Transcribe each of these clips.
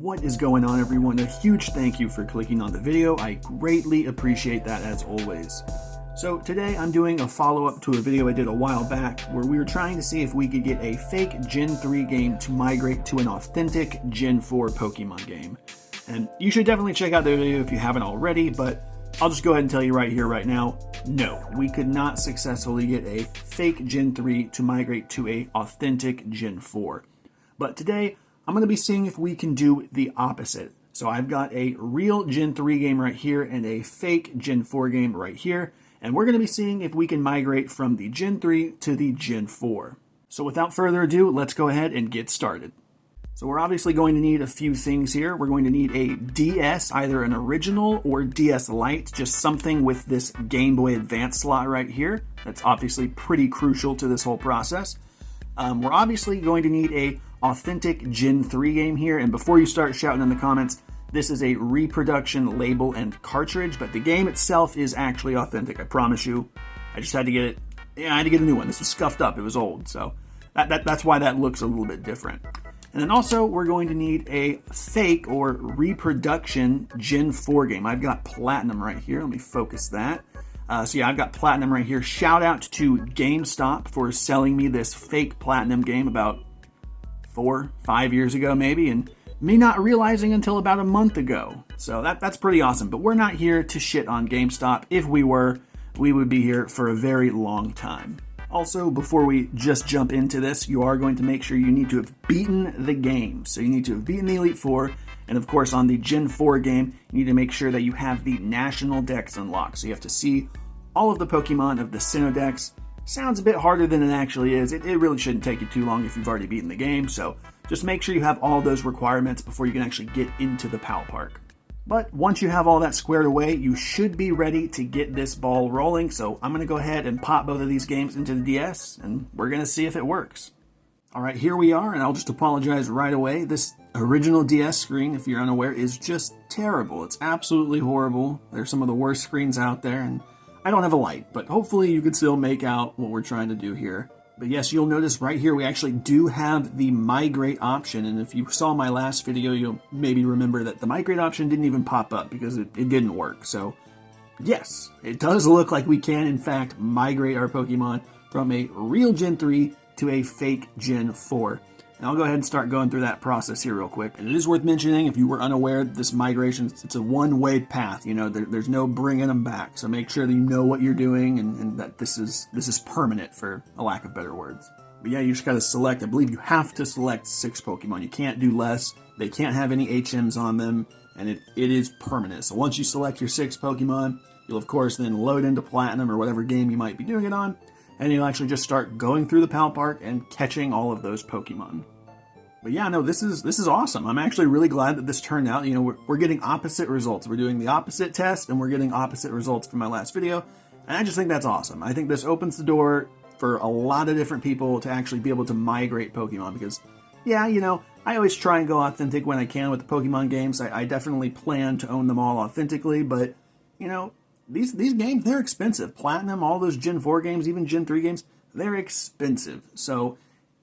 What is going on, everyone? A huge thank you for clicking on the video. I greatly appreciate that, as always. So today I'm doing a follow-up to a video I did a while back where we were trying to see if we could get a fake Gen 3 game to migrate to an authentic Gen 4 Pokemon game. And you should definitely check out the video if you haven't already, but I'll just go ahead and tell you right here, right now, no, we could not successfully get a fake Gen 3 to migrate to a authentic Gen 4. But today, I'm going to be seeing if we can do the opposite. So I've got a real Gen 3 game right here and a fake Gen 4 game right here. And we're going to be seeing if we can migrate from the Gen 3 to the Gen 4. So without further ado, let's go ahead and get started. So we're obviously going to need a few things here. We're going to need a DS, either an original or DS Lite, just something with this Game Boy Advance slot right here. That's obviously pretty crucial to this whole process. We're obviously going to need a authentic Gen 3 game here, and before you start shouting in the comments, this is a Reproduction label and cartridge, but the game itself is actually authentic, I promise you. I just had to get it, I had to get a new one. This was scuffed up, it was old, so that's why that looks a little bit different. And then also, we're going to need a fake or Reproduction Gen 4 game. I've got Platinum right here, let me focus that. So yeah, I've got Platinum right here. Shout out to GameStop for selling me this fake Platinum game about 4-5 years ago maybe, and me not realizing until about a month ago. So that's pretty awesome, but we're not here to shit on GameStop. If we were, we would be here for a very long time. Also, before we just jump into this, you are going to make sure you need to have beaten the game. So you need to have beaten the Elite Four, and of course on the Gen 4 game, you need to make sure that you have the National Dex unlocked. So you have to see all of the Pokemon of the Sinnoh Dex. Sounds a bit harder than it actually is. It really shouldn't take you too long if you've already beaten the game, so just make sure you have all those requirements before you can actually get into the PAL Park. But once you have all that squared away, you should be ready to get this ball rolling, so I'm going to go ahead and pop both of these games into the DS, and we're going to see if it works. Alright, here we are, and I'll just apologize right away. This original DS screen, if you're unaware, is just terrible. It's absolutely horrible. They're some of the worst screens out there, and I don't have a light, but hopefully you can still make out what we're trying to do here. But yes, you'll notice right here we actually do have the migrate option, and if you saw my last video, you'll maybe remember that the migrate option didn't even pop up because it didn't work. So yes, it does look like we can in fact migrate our Pokemon from a real Gen 3 to a fake Gen 4. And I'll go ahead and start going through that process here real quick. And it is worth mentioning, if you were unaware, this migration, it's a one-way path. You know, there's no bringing them back. So make sure that you know what you're doing and that this is permanent, for a lack of better words. But yeah, you just got to select, I believe you have to select 6 Pokemon. You can't do less. They can't have any HMs on them, and it is permanent. So once you select your 6 Pokemon, you'll of course then load into Platinum or whatever game you might be doing it on, and you'll actually just start going through the PAL Park and catching all of those Pokemon. But yeah, no, this is awesome. I'm actually really glad that this turned out. You know, we're getting opposite results. We're doing the opposite test, and we're getting opposite results from my last video, and I just think that's awesome. I think this opens the door for a lot of different people to actually be able to migrate Pokemon, because, yeah, you know, I always try and go authentic when I can with the Pokemon games. I definitely plan to own them all authentically, but, you know, these games, they're expensive. Platinum, all those Gen 4 games, even Gen 3 games, they're expensive. So,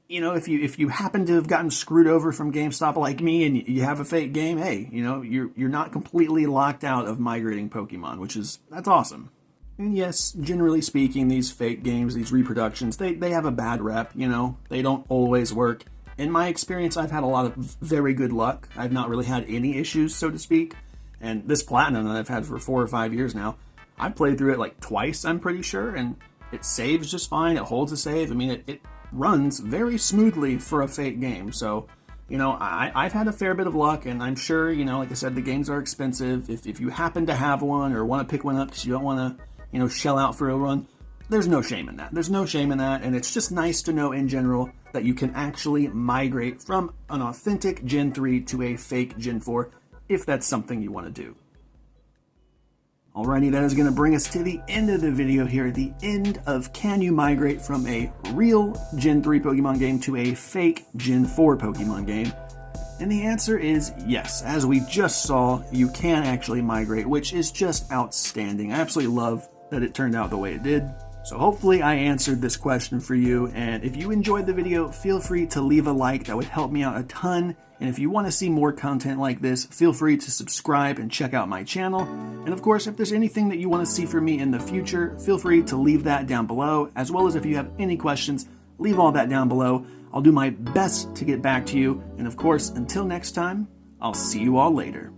you know, if you happen to have gotten screwed over from GameStop like me and you have a fake game, hey, you know, you're not completely locked out of migrating Pokemon, that's awesome. And yes, generally speaking, these fake games, these reproductions, they have a bad rep, you know, they don't always work. In my experience, I've had a lot of very good luck. I've not really had any issues, so to speak. And this Platinum that I've had for 4 or 5 years now, I've played through it like twice, I'm pretty sure, and it saves just fine. It holds a save. I mean, it runs very smoothly for a fake game. So, you know, I've had a fair bit of luck, and I'm sure, you know, like I said, the games are expensive. If you happen to have one or want to pick one up because you don't want to, you know, shell out for a run, there's no shame in that. There's no shame in that, and it's just nice to know in general that you can actually migrate from an authentic Gen 3 to a fake Gen 4 if that's something you want to do. Alrighty, that is going to bring us to the end of the video here, the end of can you migrate from a real Gen 3 Pokemon game to a fake Gen 4 Pokemon game? And the answer is yes. As we just saw, you can actually migrate, which is just outstanding. I absolutely love that it turned out the way it did. So hopefully I answered this question for you, and if you enjoyed the video, feel free to leave a like. That would help me out a ton. And if you want to see more content like this, feel free to subscribe and check out my channel. And of course, if there's anything that you want to see from me in the future, feel free to leave that down below, as well as if you have any questions, leave all that down below. I'll do my best to get back to you. And of course, until next time, I'll see you all later.